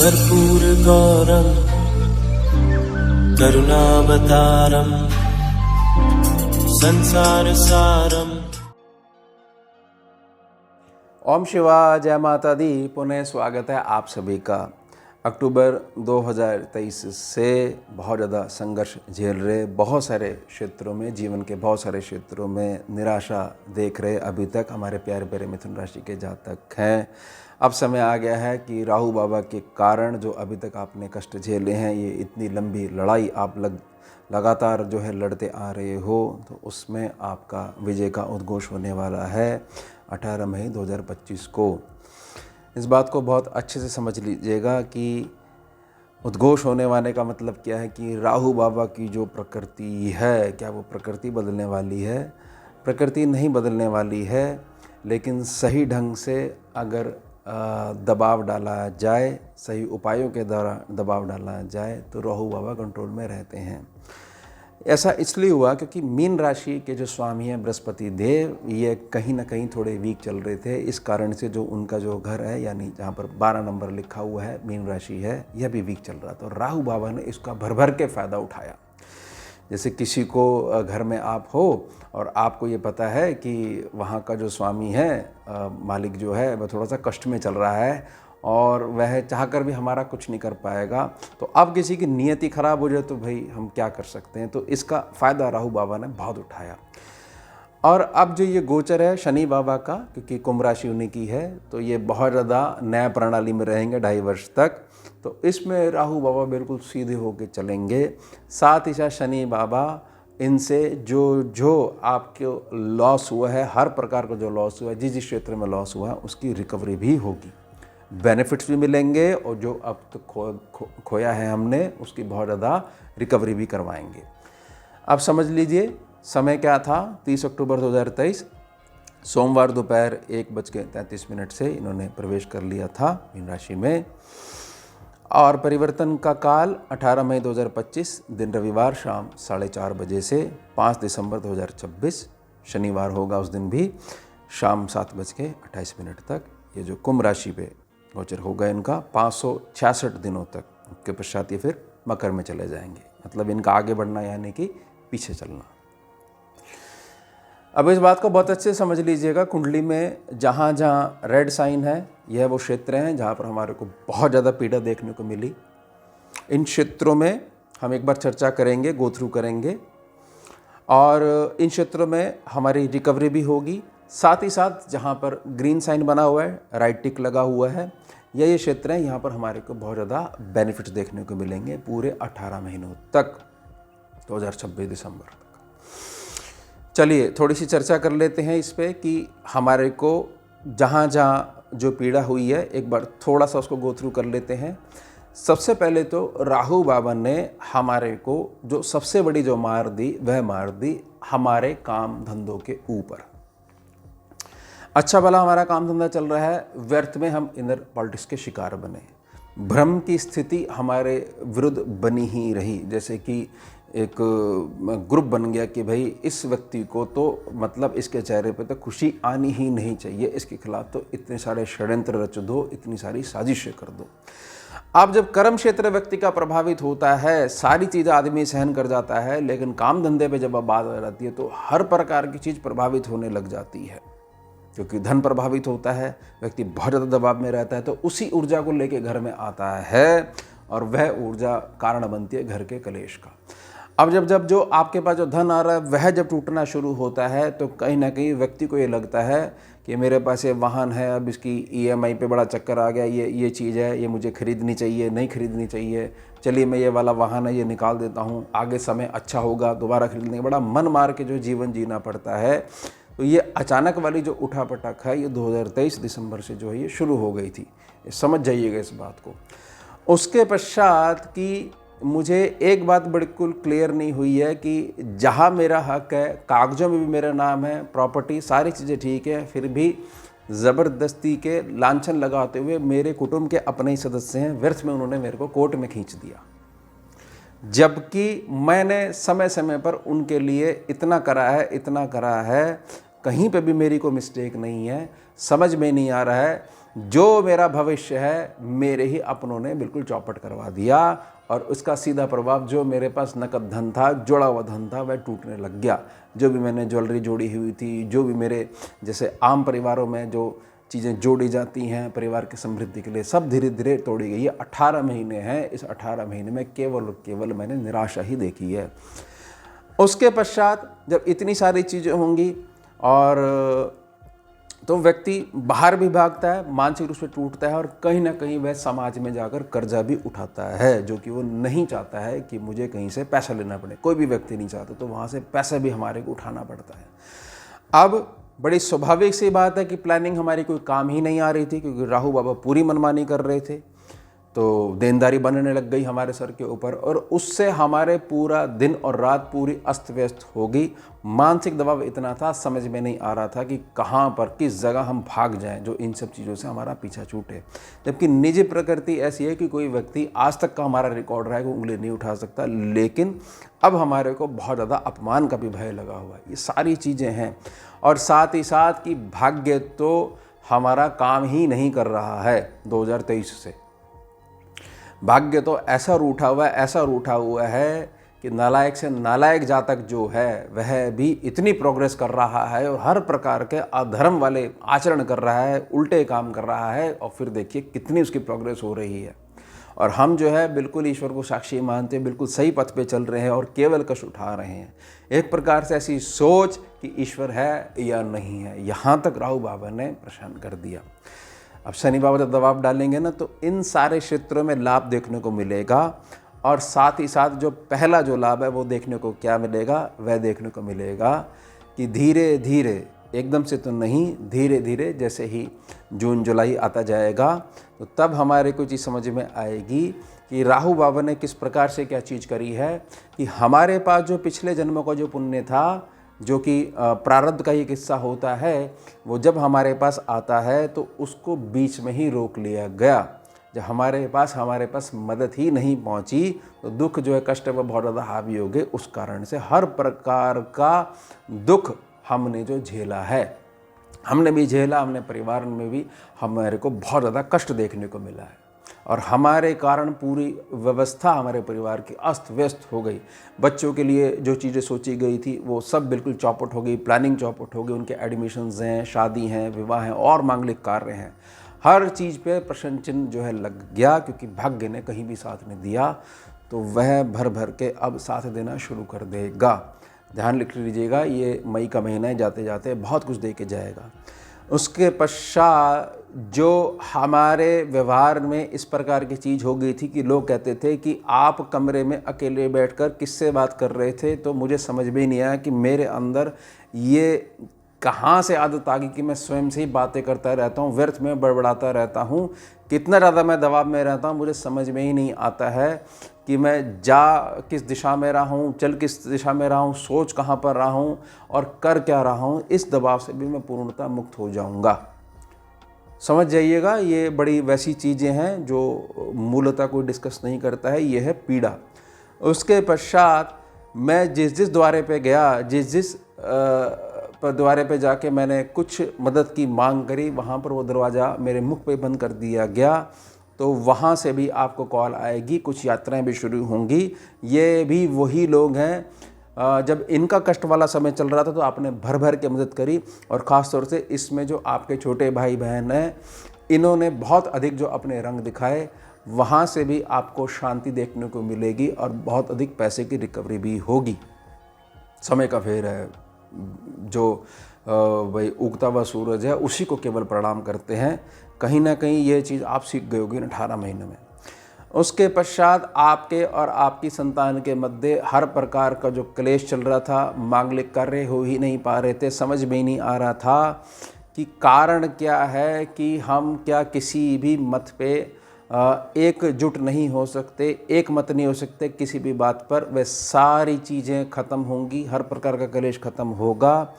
कर्पूरगौरं करुणावतारं संसारसारम्। ओम शिवाय, जय माता दी। पुनः स्वागत है आप सभी का। अक्टूबर 2023 से बहुत ज़्यादा संघर्ष झेल रहे, बहुत सारे क्षेत्रों में, जीवन के बहुत सारे क्षेत्रों में निराशा देख रहे अभी तक हमारे प्यारे प्यारे मिथुन राशि के जातक हैं। अब समय आ गया है कि राहु बाबा के कारण जो अभी तक आपने कष्ट झेले हैं, ये इतनी लंबी लड़ाई आप लगातार जो है लड़ते आ रहे हो, तो उसमें आपका विजय का उद्घोष होने वाला है 18 मई 2025 को। इस बात को बहुत अच्छे से समझ लीजिएगा कि उद्घोष होने वाले का मतलब क्या है कि राहु बाबा की जो प्रकृति है, क्या वो प्रकृति बदलने वाली है? प्रकृति नहीं बदलने वाली है, लेकिन सही ढंग से अगर दबाव डाला जाए, सही उपायों के द्वारा दबाव डाला जाए तो राहु बाबा कंट्रोल में रहते हैं। ऐसा इसलिए हुआ क्योंकि मीन राशि के जो स्वामी हैं बृहस्पति देव, ये कहीं ना कहीं थोड़े वीक चल रहे थे। इस कारण से जो उनका जो घर है, यानी जहाँ पर 12 नंबर लिखा हुआ है मीन राशि है, यह भी वीक चल रहा था। तो राहु बाबा ने इसका भर भर के फ़ायदा उठाया। जैसे किसी को घर में आप हो और आपको ये पता है कि वहाँ का जो स्वामी है, मालिक जो है, वह थोड़ा सा कष्ट में चल रहा है और वह चाहकर भी हमारा कुछ नहीं कर पाएगा, तो अब किसी की नियति खराब हो जाए तो भाई हम क्या कर सकते हैं। तो इसका फ़ायदा राहु बाबा ने बहुत उठाया। और अब जो ये गोचर है शनि बाबा का, क्योंकि कुंभ राशि उन्हीं की है, तो ये बहुत ज़्यादा नया प्रणाली में रहेंगे 2.5 वर्ष तक। तो इसमें राहु बाबा बिल्कुल सीधे होके चलेंगे। साथ ही साथ शनि बाबा इनसे जो आपको लॉस हुआ है, हर प्रकार का जो लॉस हुआ है, जिस क्षेत्र में लॉस हुआ है, उसकी रिकवरी भी होगी, बेनिफिट्स भी मिलेंगे, और जो अब तक खोया है हमने, उसकी बहुत ज़्यादा रिकवरी भी करवाएंगे। अब समझ लीजिए समय क्या था। 30 अक्टूबर 2023 सोमवार दोपहर 1:33 से इन्होंने प्रवेश कर लिया था मीन राशि में। और परिवर्तन का काल 18 मई 2025 दिन रविवार शाम 4:30 बजे से 5 दिसंबर 2026 शनिवार होगा, उस दिन भी शाम 7:28 तक ये जो कुंभ राशि पे गोचर होगा इनका 566 दिनों तक। उसके पश्चात ये फिर मकर में चले जाएंगे। मतलब इनका आगे बढ़ना यानी कि पीछे चलना। अब इस बात को बहुत अच्छे से समझ लीजिएगा। कुंडली में जहाँ जहाँ रेड साइन है, यह वो क्षेत्र हैं जहाँ पर हमारे को बहुत ज़्यादा पीड़ा देखने को मिली। इन क्षेत्रों में हम एक बार चर्चा करेंगे, गो थ्रू करेंगे, और इन क्षेत्रों में हमारी रिकवरी भी होगी। साथ ही साथ जहाँ पर ग्रीन साइन बना हुआ है, राइट टिक लगा हुआ है, ये क्षेत्र हैं, यहाँ पर हमारे को बहुत ज़्यादा बेनिफिट्स देखने को मिलेंगे पूरे 18 महीनों तक, 2026 दिसंबर तक। चलिए थोड़ी सी चर्चा कर लेते हैं इस पे कि हमारे को जहाँ जहाँ जो पीड़ा हुई है, एक बार थोड़ा सा उसको गो थ्रू कर लेते हैं। सबसे पहले तो राहु बाबा ने हमारे को जो सबसे बड़ी जो मार दी, वह मार दी हमारे काम धंधों के ऊपर। अच्छा भला हमारा काम धंधा चल रहा है, व्यर्थ में हम इनर पॉलिटिक्स के शिकार बने। भ्रम की स्थिति हमारे विरुद्ध बनी ही रही। जैसे कि एक ग्रुप बन गया कि भाई इस व्यक्ति को तो मतलब इसके चेहरे पे तो खुशी आनी ही नहीं चाहिए, इसके खिलाफ तो इतने सारे षड्यंत्र रच दो, इतनी सारी साजिशें कर दो। अब जब कर्म क्षेत्र व्यक्ति का प्रभावित होता है, सारी चीज़ें आदमी सहन कर जाता है, लेकिन काम धंधे पे जब बात आ जाती है तो हर प्रकार की चीज़ प्रभावित होने लग जाती है। क्योंकि धन प्रभावित होता है, व्यक्ति बहुत ज़्यादा दबाव में रहता है, तो उसी ऊर्जा को लेके घर में आता है और वह ऊर्जा कारण बनती है घर के कलेश का। अब जब जो आपके पास जो धन आ रहा है वह जब टूटना शुरू होता है, तो कहीं ना कहीं व्यक्ति को ये लगता है कि मेरे पास ये वाहन है, अब इसकी EMI पे बड़ा चक्कर आ गया, ये चीज़ है, ये मुझे खरीदनी चाहिए, नहीं खरीदनी चाहिए, चलिए मैं ये वाला वाहन है ये निकाल देता हूँ, आगे समय अच्छा होगा दोबारा खरीदने, बड़ा मन मार के जो जीवन जीना पड़ता है। तो ये अचानक वाली जो उठापटक है, ये 2023 दिसंबर से जो है ये शुरू हो गई थी। समझ जाइएगा इस बात को। उसके पश्चात कि मुझे एक बात बिल्कुल क्लियर नहीं हुई है कि जहाँ मेरा हक है, कागज़ों में भी मेरा नाम है, प्रॉपर्टी सारी चीज़ें ठीक है, फिर भी ज़बरदस्ती के लांछन लगाते हुए मेरे कुटुंब के अपने ही सदस्य हैं, व्यर्थ में उन्होंने मेरे को कोर्ट में खींच दिया। जबकि मैंने समय समय पर उनके लिए इतना करा है, कहीं पे भी मेरी कोई मिस्टेक नहीं है। समझ में नहीं आ रहा है जो मेरा भविष्य है मेरे ही अपनों ने बिल्कुल चौपट करवा दिया और उसका सीधा प्रभाव जो मेरे पास नकद धन था, जोड़ा हुआ धन था, वह टूटने लग गया। जो भी मैंने ज्वेलरी जोड़ी हुई थी, जो भी मेरे जैसे आम परिवारों में जो चीज़ें जोड़ी जाती हैं परिवार की समृद्धि के लिए, सब धीरे धीरे तोड़ी गई है। 18 महीने हैं, इस 18 महीने में केवल और केवल मैंने निराशा ही देखी है। उसके पश्चात जब इतनी सारी चीज़ें होंगी और तो व्यक्ति बाहर भी भागता है, मानसिक रूप से टूटता है और कहीं ना कहीं वह समाज में जाकर कर्जा भी उठाता है, जो कि वो नहीं चाहता है कि मुझे कहीं से पैसा लेना पड़े। कोई भी व्यक्ति नहीं चाहता, तो वहाँ से पैसा भी हमारे को उठाना पड़ता है। अब बड़ी स्वाभाविक सी बात है कि प्लानिंग हमारी कोई काम ही नहीं आ रही थी, क्योंकि राहु बाबा पूरी मनमानी कर रहे थे, तो देनदारी बनने लग गई हमारे सर के ऊपर और उससे हमारे पूरा दिन और रात पूरी अस्त व्यस्त हो गई। मानसिक दबाव इतना था, समझ में नहीं आ रहा था कि कहाँ पर किस जगह हम भाग जाएं जो इन सब चीज़ों से हमारा पीछा छूटे। जबकि निजी प्रकृति ऐसी है कि कोई व्यक्ति आज तक का हमारा रिकॉर्ड रहा है, वो उंगली नहीं उठा सकता, लेकिन अब हमारे को बहुत ज़्यादा अपमान का भी भय लगा हुआ है। ये सारी चीज़ें हैं और साथ ही साथ कि भाग्य तो हमारा काम ही नहीं कर रहा है 2023 से। भाग्य तो ऐसा रूठा हुआ है कि नालायक से नालायक जातक जो है वह भी इतनी प्रोग्रेस कर रहा है और हर प्रकार के अधर्म वाले आचरण कर रहा है, उल्टे काम कर रहा है, और फिर देखिए कितनी उसकी प्रोग्रेस हो रही है। और हम जो है बिल्कुल ईश्वर को साक्षी मानते हैं, बिल्कुल सही पथ पे चल रहे हैं और केवल कष्ट उठा रहे हैं। एक प्रकार से ऐसी सोच कि ईश्वर है या नहीं है, यहाँ तक राहु बाबा ने प्रश्न कर दिया। अब शनि बाबा जब दबाव डालेंगे ना, तो इन सारे क्षेत्रों में लाभ देखने को मिलेगा और साथ ही साथ जो पहला जो लाभ है वो देखने को क्या मिलेगा, वह देखने को मिलेगा कि धीरे धीरे, एकदम से तो नहीं, धीरे धीरे जैसे ही जून जुलाई आता जाएगा तो तब हमारे को चीज़ समझ में आएगी कि राहु बाबा ने किस प्रकार से क्या चीज़ करी है कि हमारे पास जो पिछले जन्मों का जो पुण्य था, जो कि प्रारब्ध का ही किस्सा होता है, वो जब हमारे पास आता है तो उसको बीच में ही रोक लिया गया। जब हमारे पास मदद ही नहीं पहुंची तो दुख जो है, कष्ट वो बहुत ज़्यादा हावी हो गए। उस कारण से हर प्रकार का दुख हमने जो झेला है, हमने भी झेला, हमने परिवार में भी हमारे को बहुत ज़्यादा कष्ट देखने को मिला है और हमारे कारण पूरी व्यवस्था हमारे परिवार की अस्त व्यस्त हो गई। बच्चों के लिए जो चीज़ें सोची गई थी वो सब बिल्कुल चौपट हो गई, प्लानिंग चौपट हो गई। उनके एडमिशन्स हैं, शादी हैं, विवाह हैं और मांगलिक कार्य हैं, हर चीज़ पे प्रश्न चिन्ह जो है लग गया, क्योंकि भाग्य ने कहीं भी साथ नहीं दिया। तो वह भर भर के अब साथ देना शुरू कर देगा। ध्यान लिख लीजिएगा, ये मई का महीना है, जाते जाते बहुत कुछ दे के जाएगा। उसके पश्चात जो हमारे व्यवहार में इस प्रकार की चीज़ हो गई थी कि लोग कहते थे कि आप कमरे में अकेले बैठकर किससे बात कर रहे थे, तो मुझे समझ में नहीं आया कि मेरे अंदर ये कहाँ से आदत आ गई कि मैं स्वयं से ही बातें करता रहता हूँ, व्यर्थ में बड़बड़ाता रहता हूँ। कितना ज़्यादा मैं दबाव में रहता हूँ, मुझे समझ में ही नहीं आता है कि मैं जा किस दिशा में रहा हूँ, चल किस दिशा में रहा हूँ, सोच कहाँ पर रहा हूँ और कर क्या रहा हूँ। इस दबाव से भी मैं पूर्णतः मुक्त हो जाऊँगा। समझ जाइएगा, ये बड़ी वैसी चीज़ें हैं जो मूलतः कोई डिस्कस नहीं करता है, ये है पीड़ा। उसके पश्चात मैं जिस द्वारे पे गया, जिस द्वारे पे जाके मैंने कुछ मदद की मांग करी, वहाँ पर वो दरवाज़ा मेरे मुख पे बंद कर दिया गया। तो वहाँ से भी आपको कॉल आएगी, कुछ यात्राएं भी शुरू होंगी। ये भी वही लोग हैं जब इनका कष्ट वाला समय चल रहा था तो आपने भर भर के मदद करी, और ख़ास तौर से इसमें जो आपके छोटे भाई बहन हैं, इन्होंने बहुत अधिक जो अपने रंग दिखाए, वहाँ से भी आपको शांति देखने को मिलेगी और बहुत अधिक पैसे की रिकवरी भी होगी। समय का फेर है, जो भाई उगता हुआ सूरज है उसी को केवल प्रणाम करते हैं। कहीं ना कहीं ये चीज़ आप सीख गए होगी 18 महीने में। उसके पश्चात आपके और आपकी संतान के मध्य हर प्रकार का जो क्लेश चल रहा था, मांगलिक कार्य हो ही नहीं पा रहे थे, समझ में ही नहीं आ रहा था कि कारण क्या है कि हम क्या किसी भी मत पे एकजुट नहीं हो सकते, एक मत नहीं हो सकते किसी भी बात पर। वे सारी चीज़ें ख़त्म होंगी, हर प्रकार का क्लेश ख़त्म होगा।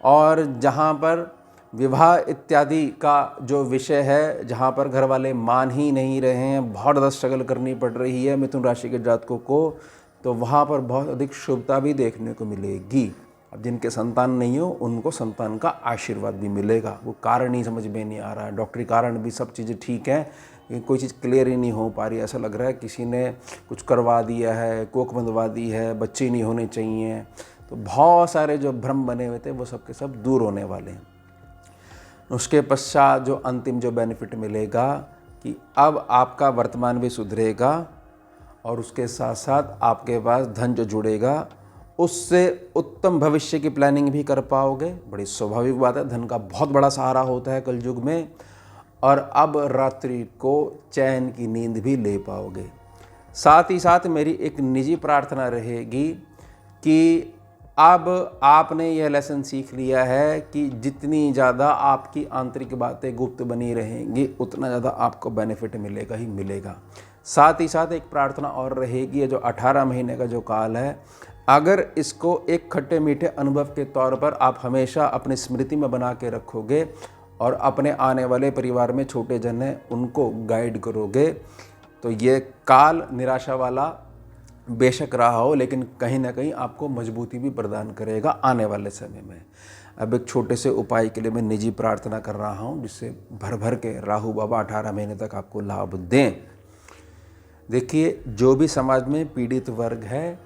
और जहाँ पर विवाह इत्यादि का जो विषय है, जहाँ पर घर वाले मान ही नहीं रहे हैं, बहुत ज़्यादा स्ट्रगल करनी पड़ रही है मिथुन राशि के जातकों को, तो वहाँ पर बहुत अधिक शुभता भी देखने को मिलेगी। अब जिनके संतान नहीं हो उनको संतान का आशीर्वाद भी मिलेगा। वो कारण ही समझ में नहीं आ रहा है, डॉक्टरी कारण भी सब चीज़ें ठीक हैं, लेकिन कोई चीज़ क्लियर ही नहीं हो पा रही। ऐसा लग रहा है किसी ने कुछ करवा दिया है, कोख बंधवा दी है, बच्चे नहीं होने चाहिए। तो बहुत सारे जो भ्रम बने हुए थे वो सब के सब दूर होने वाले हैं। उसके पश्चात जो अंतिम जो बेनिफिट मिलेगा कि अब आपका वर्तमान भी सुधरेगा और उसके साथ साथ आपके पास धन जो जुड़ेगा उससे उत्तम भविष्य की प्लानिंग भी कर पाओगे। बड़ी स्वाभाविक बात है, धन का बहुत बड़ा सहारा होता है कलयुग में। और अब रात्रि को चैन की नींद भी ले पाओगे। साथ ही साथ मेरी एक निजी प्रार्थना रहेगी कि अब आपने यह लेसन सीख लिया है कि जितनी ज़्यादा आपकी आंतरिक बातें गुप्त बनी रहेंगी उतना ज़्यादा आपको बेनिफिट मिलेगा ही मिलेगा। साथ ही साथ एक प्रार्थना और रहेगी, ये जो 18 महीने का जो काल है, अगर इसको एक खट्टे मीठे अनुभव के तौर पर आप हमेशा अपनी स्मृति में बना के रखोगे और अपने आने वाले परिवार में छोटे जन हैं उनको गाइड करोगे, तो ये काल निराशा वाला बेशक रहा हो लेकिन कहीं ना कहीं आपको मजबूती भी प्रदान करेगा आने वाले समय में। अब एक छोटे से उपाय के लिए मैं निजी प्रार्थना कर रहा हूँ जिससे भर भर के राहु बाबा 18 महीने तक आपको लाभ दें। देखिए, जो भी समाज में पीड़ित वर्ग है,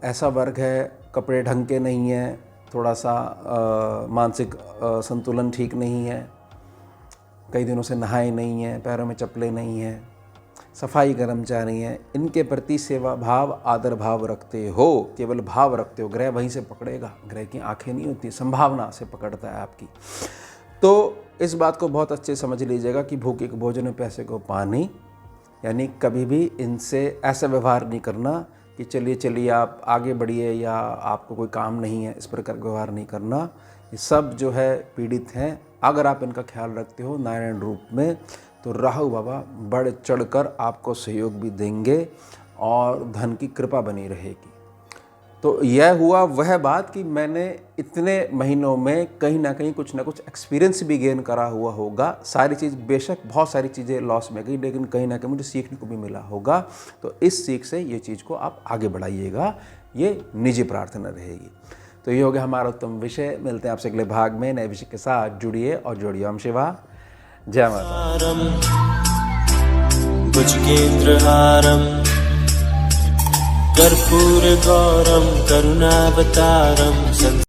ऐसा वर्ग है कपड़े ढंग के नहीं हैं, थोड़ा सा मानसिक संतुलन ठीक नहीं है, कई दिनों से नहाए नहीं हैं, पैरों में चप्पलें नहीं हैं, सफाई कर्मचारी हैं, इनके प्रति सेवा भाव आदर भाव रखते हो, केवल भाव रखते हो, ग्रह वहीं से पकड़ेगा, ग्रह की आंखें नहीं होती, संभावना से पकड़ता है आपकी। तो इस बात को बहुत अच्छे समझ लीजिएगा कि भूखे को भोजन पैसे को पानी, यानी कभी भी इनसे ऐसा व्यवहार नहीं करना कि चलिए आप आगे बढ़िए या आपको कोई काम नहीं है, इस प्रकार का व्यवहार नहीं करना। ये सब जो है पीड़ित हैं, अगर आप इनका ख्याल रखते हो नारायण रूप में तो राहु बाबा बढ़ चढ़कर आपको सहयोग भी देंगे और धन की कृपा बनी रहेगी। तो यह हुआ वह बात कि मैंने इतने महीनों में कहीं ना कहीं कुछ ना कुछ एक्सपीरियंस भी गेन करा हुआ होगा। सारी चीज़, बेशक बहुत सारी चीज़ें लॉस में गई लेकिन कहीं ना कहीं मुझे सीखने को भी मिला होगा। तो इस सीख से ये चीज़ को आप आगे बढ़ाइएगा, ये निजी प्रार्थना रहेगी। तो ये हो गया हमारा उत्तम विषय। मिलते हैं आपसे अगले भाग में नए विषय के साथ। जुड़िए और जोड़िए। ओम शिवा जय माता। भुजगेन्द्रहारं कर्पूरगौरं करुणावतारं